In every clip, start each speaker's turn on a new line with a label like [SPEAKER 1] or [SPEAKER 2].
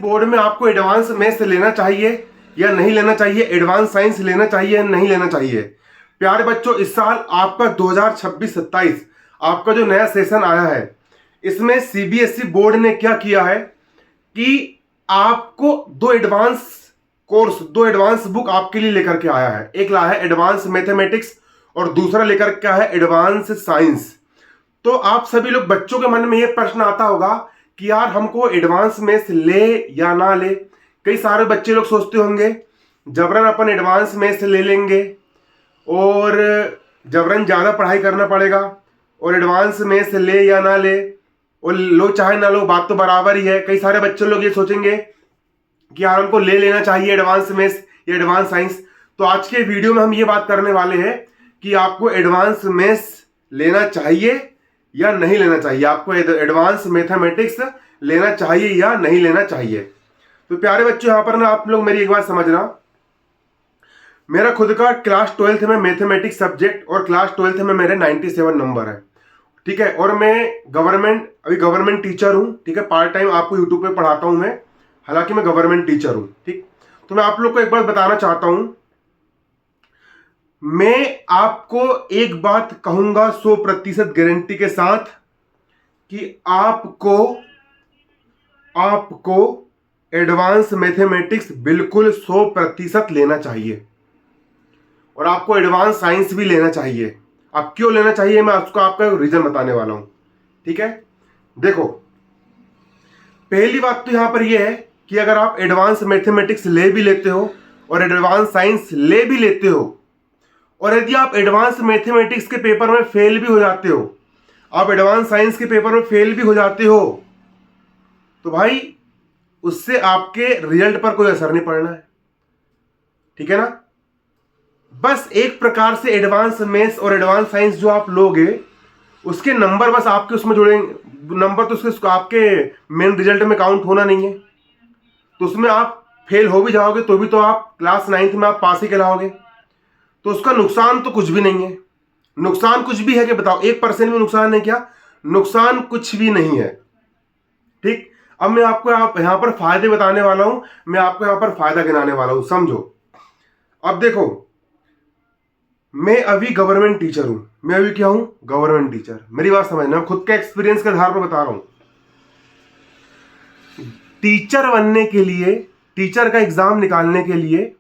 [SPEAKER 1] Board में आपको advance maths लेना चाहिए या नहीं लेना चाहिए, एडवांस साइंस लेना चाहिए या नहीं लेना चाहिए। प्यारे बच्चों, इस साल आपका 2026-27 आपका जो नया सेशन आया है, इसमें सीबीएसई बोर्ड ने क्या किया है कि आपको दो एडवांस बुक आपके लिए लेकर के आया है। एक लाया है एडवांस मैथमेटिक्स और दूसरा लेकर के आया है एडवांस साइंस। तो आप सभी लोग बच्चों के मन में यह प्रश्न आता होगा कि यार हमको एडवांस मैथ्स ले या ना ले। कई सारे बच्चे लोग सोचते होंगे जबरन अपन एडवांस मैथ्स ले लेंगे और जबरन ज़्यादा पढ़ाई करना पड़ेगा, और एडवांस मैथ्स ले या ना ले, और लो चाहे ना लो बात तो बराबर ही है। कई सारे बच्चे लोग ये सोचेंगे कि यार हमको ले लेना चाहिए एडवांस मैथ्स या एडवांस साइंस। तो आज के वीडियो में हम ये बात करने वाले हैं कि आपको एडवांस मैथ्स लेना चाहिए या नहीं लेना चाहिए, आपको एडवांस मैथमेटिक्स लेना चाहिए या नहीं लेना चाहिए। तो प्यारे बच्चों, यहां पर ना आप लोग मेरी एक बात समझना, मेरा खुद का क्लास 12th में मैथमेटिक्स सब्जेक्ट और क्लास 12th में मेरे 97 नंबर है, ठीक है। और मैं अभी गवर्नमेंट टीचर हूं, ठीक है। पार्ट टाइम आपको यूट्यूब पे पढ़ाता हूं मैं, हालांकि मैं गवर्नमेंट टीचर हूं, ठीक। तो मैं आप लोग को एक बात बताना चाहता हूं, मैं आपको एक बात कहूंगा 100% गारंटी के साथ कि आपको एडवांस मैथमेटिक्स बिल्कुल 100% लेना चाहिए, और आपको एडवांस साइंस भी लेना चाहिए। अब क्यों लेना चाहिए, मैं उसको आपका रीजन बताने वाला हूं, ठीक है। देखो, पहली बात तो यहां पर यह है कि अगर आप एडवांस मैथमेटिक्स ले भी लेते हो और एडवांस साइंस ले भी लेते हो, और यदि आप एडवांस मैथमेटिक्स के पेपर में फेल भी हो जाते हो, आप एडवांस साइंस के पेपर में फेल भी हो जाते हो, तो भाई उससे आपके रिजल्ट पर कोई असर नहीं पड़ना है, ठीक है ना। बस एक प्रकार से एडवांस मैथ्स और एडवांस साइंस जो आप लोगे, उसके नंबर बस आपके उसमें जुड़ेंगे, नंबर तो उसके आपके मेन रिजल्ट में काउंट होना नहीं है। तो उसमें आप फेल हो भी जाओगे तो भी तो आप क्लास 9th में आप पास ही कहलाओगे, तो उसका नुकसान तो कुछ भी नहीं है। नुकसान कुछ भी है कि बताओ, 1% भी नुकसान है क्या? नुकसान कुछ भी नहीं है, ठीक। अब मैं आपको यहां पर फायदे बताने वाला हूं, मैं आपको यहां पर फायदा गिनाने वाला हूं, समझो। अब देखो, मैं अभी गवर्नमेंट टीचर हूं, मैं अभी क्या हूं? Government teacher. मेरी बात समझना, खुद के एक्सपीरियंस के आधार पर बता रहा हूं। टीचर बनने के लिए, टीचर का एग्जाम निकालने के लिए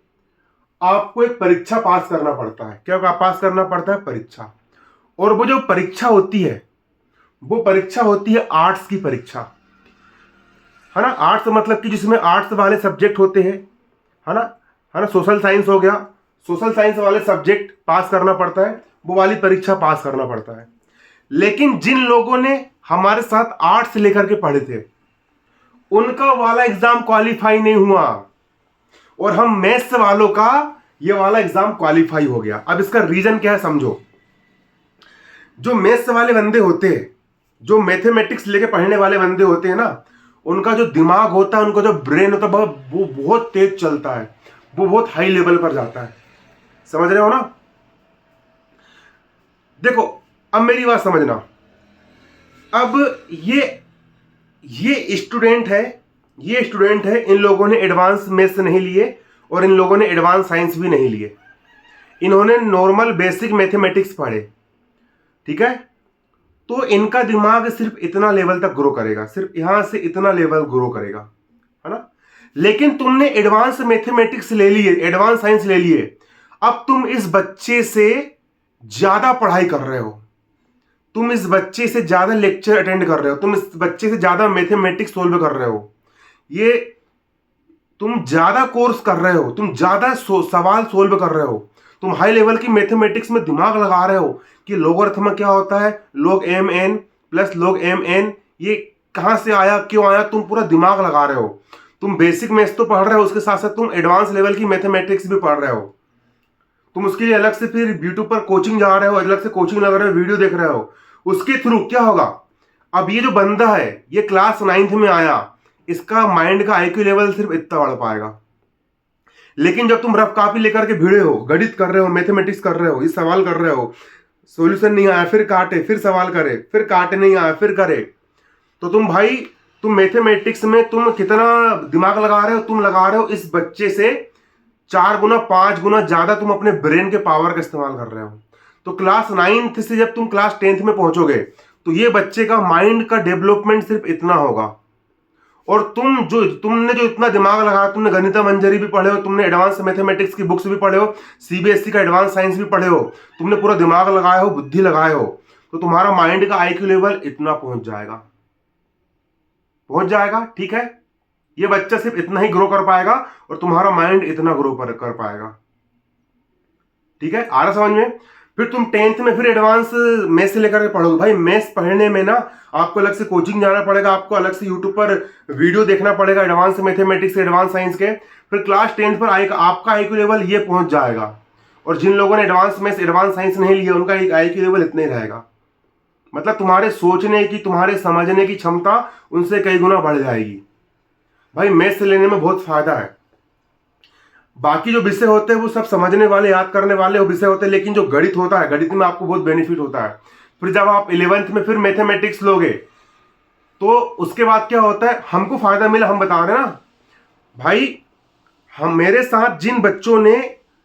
[SPEAKER 1] आपको एक परीक्षा पास करना पड़ता है। क्या पास करना पड़ता है? परीक्षा। और वो जो परीक्षा होती है, वो परीक्षा होती है आर्ट्स की परीक्षा, है ना। आर्ट्स मतलब कि जिसमें आर्ट्स वाले सब्जेक्ट होते हैं, है ना। सोशल साइंस हो गया, सोशल साइंस वाले सब्जेक्ट पास करना पड़ता है, वो वाली परीक्षा पास करना पड़ता है। लेकिन जिन लोगों ने हमारे साथ आर्ट्स लेकर के पढ़े थे, उनका वाला एग्जाम क्वालिफाई नहीं हुआ, और हम मैथ्स वालों का ये वाला एग्जाम क्वालिफाई हो गया। अब इसका रीजन क्या है, समझो। जो मैथ्स वाले बंदे होते हैं, जो मैथमेटिक्स लेके पढ़ने वाले बंदे होते हैं ना, उनका जो दिमाग होता है, उनका जो ब्रेन होता है, वो बहुत तेज चलता है, वो बहुत हाई लेवल पर जाता है। समझ रहे हो ना? देखो, अब मेरी बात समझना। अब ये स्टूडेंट है, इन लोगों ने एडवांस मैथ्स नहीं लिए और इन लोगों ने एडवांस साइंस भी नहीं लिए, इन्होंने नॉर्मल बेसिक मैथमेटिक्स पढ़े, ठीक है। तो इनका दिमाग सिर्फ इतना लेवल तक ग्रो करेगा, सिर्फ यहां से इतना लेवल ग्रो करेगा, है ना। लेकिन तुमने एडवांस मैथमेटिक्स ले लिए, एडवांस साइंस ले लिए, अब तुम इस बच्चे से ज्यादा पढ़ाई कर रहे हो, तुम इस बच्चे से ज्यादा लेक्चर अटेंड कर रहे हो, तुम इस बच्चे से ज्यादा मैथमेटिक्स सोल्व कर रहे हो, ये तुम ज्यादा कोर्स कर रहे हो, तुम ज्यादा सवाल सोल्व कर रहे हो, तुम हाई लेवल की मैथमेटिक्स में दिमाग लगा रहे हो कि लोगरिथम क्या होता है, log mn plus log mn ये कहां से आया, क्यों आया, तुम पूरा दिमाग लगा रहे हो। तुम बेसिक मैथ्स तो पढ़ रहे हो, उसके साथ साथ तुम एडवांस लेवल की मैथमेटिक्स भी पढ़ रहे हो। तुम उसके लिए अलग से फिर यूट्यूब पर कोचिंग जा रहे हो, अलग से कोचिंग लगा रहे हो, वीडियो देख रहे हो। उसके थ्रू क्या होगा, अब ये जो बंदा है, ये क्लास 9th में आया, इसका माइंड का IQ लेवल सिर्फ इतना बढ़ पाएगा। लेकिन जब तुम रफ कॉपी लेकर के भिड़े हो, गणित कर रहे हो, मैथमेटिक्स कर रहे हो, ये सवाल कर रहे हो, सॉल्यूशन नहीं आया, फिर काटे, फिर सवाल करे, फिर काटे, नहीं आया, फिर करे, तो तुम भाई तुम मैथमेटिक्स में तुम कितना दिमाग लगा रहे हो, तुम लगा रहे हो इस बच्चे से 4 गुना 5 गुना ज्यादा तुम अपने ब्रेन के पावर का इस्तेमाल कर रहे हो। तो क्लास 9th से जब तुम क्लास 10th में पहुंचोगे तो ये बच्चे का माइंड का डेवलपमेंट सिर्फ इतना होगा। और तुमने जो इतना दिमाग लगाया, तुमने गणिता मंजरी भी पढ़े हो, तुमने एडवांस मैथमेटिक्स की बुक्स भी पढ़े हो, सीबीएसई का एडवांस साइंस भी पढ़े हो, तुमने पूरा दिमाग लगाया हो, बुद्धि लगाए हो, तो तुम्हारा माइंड का आईक्यू लेवल इतना पहुंच जाएगा। ठीक है, ये बच्चा सिर्फ इतना ही ग्रो कर पाएगा और तुम्हारा माइंड इतना ग्रो कर पाएगा। ठीक है, आ रहा समझ में। फिर तुम 10th में फिर एडवांस मैथ्स से लेकर के पढ़ोगे। भाई मैथ्स पढ़ने में ना आपको अलग से कोचिंग जाना पड़ेगा, आपको अलग से यूट्यूब पर वीडियो देखना पड़ेगा एडवांस मैथमेटिक्स एडवांस साइंस के। फिर क्लास 10th पर आएगा आपका आईक्यू लेवल ये पहुंच जाएगा। और जिन लोगों ने एडवांस मैथ्स एडवांस साइंस नहीं लिया उनका आईक्यू लेवल इतना ही रहेगा। मतलब तुम्हारे सोचने की, तुम्हारे समझने की क्षमता उनसे कई गुना बढ़ जाएगी। भाई मैथ्स लेने में बहुत फायदा है। बाकी जो विषय होते हैं वो सब समझने वाले, याद करने वाले वो विषय होते हैं, लेकिन जो गणित होता है, गणित में आपको बहुत बेनिफिट होता है। फिर जब आप 11th में फिर मैथमेटिक्स लोगे तो उसके बाद क्या होता है, हमको फायदा मिला, हम बता रहे हैं ना भाई। हम मेरे साथ जिन बच्चों ने,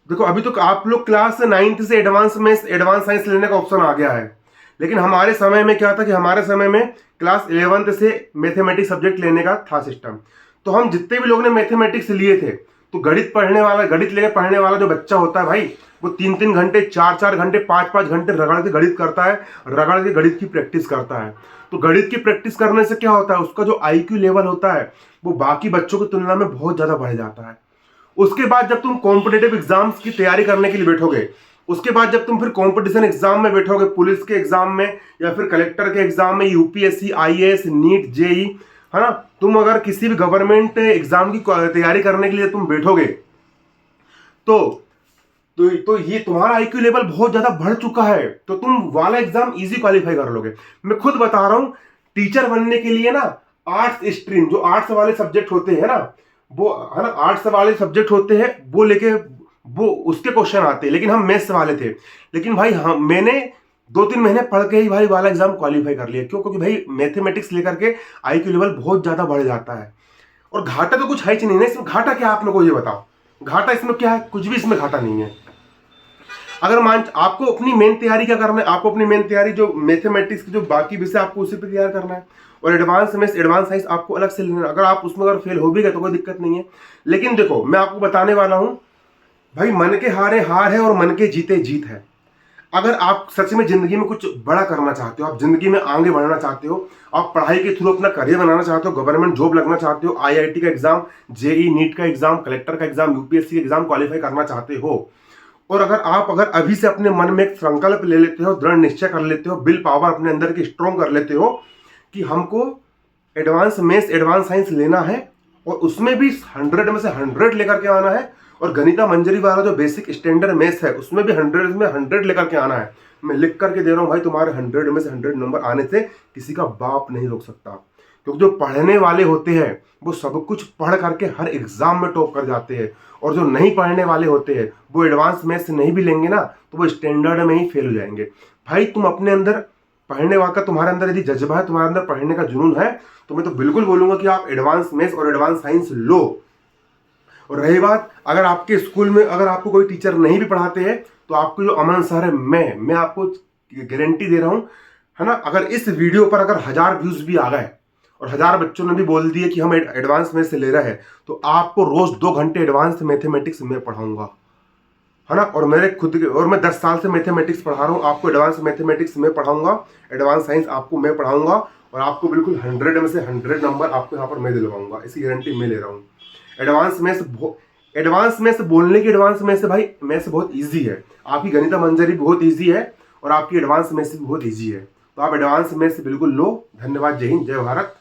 [SPEAKER 1] देखो अभी तो आप लोग क्लास 9th से एडवांस मैथ्स एडवांस साइंस लेने का ऑप्शन आ गया है, लेकिन हमारे समय में क्या था कि हमारे समय में क्लास 11th से मैथमेटिक्स सब्जेक्ट लेने का था सिस्टम। तो हम जितने भी लोग ने मैथमेटिक्स लिए थे, तो गणित लेकर पढ़ने वाला जो बच्चा होता है भाई, वो 3-3 घंटे 4-4 घंटे 5-5 घंटे रगड़ के गणित करता है, रगड़ के गणित की प्रैक्टिस करता है। तो गणित की प्रैक्टिस करने से क्या होता है, उसका जो आईक्यू लेवल होता है वो बाकी बच्चों की तुलना में बहुत ज्यादा बढ़ जाता है। उसके बाद जब तुम कॉम्पिटेटिव एग्जाम्स की तैयारी करने के लिए बैठोगे, उसके बाद जब तुम फिर कंपटीशन एग्जाम में बैठोगे, पुलिस के एग्जाम में या फिर कलेक्टर के एग्जाम में, यूपीएससी, आईएएस, नीट, जेई, है ना, तुम अगर किसी भी गवर्नमेंट एग्जाम की तैयारी करने के लिए तुम बैठोगे तो ये तुम्हारा आईक्यू लेवल बहुत ज्यादा बढ़ चुका है, तो तुम वाला एग्जाम इजी क्वालिफाई कर लोगे। मैं खुद बता रहा हूं, टीचर बनने के लिए ना आर्ट्स स्ट्रीम, जो आर्ट्स वाले सब्जेक्ट होते हैं ना, वो है ना, आर्ट्स वाले सब्जेक्ट होते हैं वो लेके वो उसके क्वेश्चन आते हैं, लेकिन हम मैथ्स वाले थे। लेकिन भाई मैंने 2-3 महीने पढ़ के ही भाई वाला एग्जाम क्वालिफाई कर लिया। क्यों? क्योंकि भाई मैथमेटिक्स लेकर के आईक्यू लेवल बहुत ज्यादा बढ़ जाता है। और घाटा तो कुछ है ही नहीं ना इसमें। घाटा क्या, आप लोग को ये बताओ, घाटा इसमें क्या है? कुछ भी इसमें घाटा नहीं है। अगर आपको अपनी मेन तैयारी क्या करना है, आपको अपनी मेन तैयारी जो मैथमेटिक्स की जो बाकी विषय आपको उसी पे तैयार करना है, और एडवांस मैथ्स एडवांस साइंस आपको अलग से लेना है। अगर आप उसमें अगर फेल हो भी गए तो कोई दिक्कत नहीं है। लेकिन देखो मैं आपको बताने वाला हूं भाई, मन के हारे हार है और मन के जीते जीत है। अगर आप सच में जिंदगी में कुछ बड़ा करना चाहते हो, आप जिंदगी में आगे बढ़ना चाहते हो, आप पढ़ाई के थ्रू अपना करियर बनाना चाहते हो, गवर्नमेंट जॉब लगना चाहते हो, आईआईटी का एग्जाम, जेई, नीट का एग्जाम, कलेक्टर का एग्जाम, यूपीएससी का एग्जाम क्वालिफाई करना चाहते हो, और अगर अभी से अपने मन में एक संकल्प ले लेते हो, दृढ़ निश्चय कर लेते हो, विल पावर अपने अंदर की स्ट्रॉन्ग कर लेते हो कि हमको एडवांस मैथ्स एडवांस साइंस लेना है और उसमें भी 100 में से 100 लेकर के आना है, और गणिता मंजरी वाला जो बेसिक स्टैंडर्ड मैथ्स है उसमें भी 100 में 100 लेकर के आना है। मैं लिख करके दे रहा हूं भाई, तुम्हारे 100 में से 100 नंबर आने से किसी का बाप नहीं रोक सकता। क्योंकि जो पढ़ने वाले होते हैं वो सब कुछ पढ़ करके हर एग्जाम में टॉप कर जाते हैं, और जो नहीं पढ़ने वाले होते हैं वो एडवांस मैथ्स नहीं भी लेंगे ना तो वो स्टैंडर्ड में ही फेल हो जाएंगे। भाई तुम अपने अंदर पढ़ने वाला, तुम्हारे अंदर यदि जज्बा है, तुम्हारे अंदर पढ़ने का जुनून है, तो मैं तो बिल्कुल बोलूंगा कि आप एडवांस मैथ्स और एडवांस साइंस लो। और रही बात, अगर आपके स्कूल में अगर आपको कोई टीचर नहीं भी पढ़ाते हैं तो आपको जो अमन सर है, मैं आपको गारंटी दे रहा हूं, है ना, अगर इस वीडियो पर अगर 1000 व्यूज भी आ गए और 1000 बच्चों ने भी बोल दिए कि हम एडवांस मैथ्स से ले रहे हैं, तो आपको रोज 2 घंटे एडवांस मैथमेटिक्स में पढ़ाऊंगा, है ना। और मैं 10 साल से मैथमेटिक्स पढ़ा रहा हूँ, आपको एडवांस मैथमेटिक्स में पढ़ाऊंगा, एडवांस साइंस आपको मैं पढ़ाऊंगा, और आपको बिल्कुल 100 में से 100 नंबर आपको यहाँ पर मैं दिलवाऊंगा, इसी गारंटी मैं ले रहा हूँ। एडवांस मैथ्स बोलने की एडवांस मैथ्स भाई मैथ्स बहुत इजी है, आपकी गणिता मंजरी बहुत इजी है, और आपकी एडवांस मैथ्स भी बहुत इजी है। तो आप एडवांस मैथ्स बिल्कुल लो। धन्यवाद, जय हिंद, जय भारत।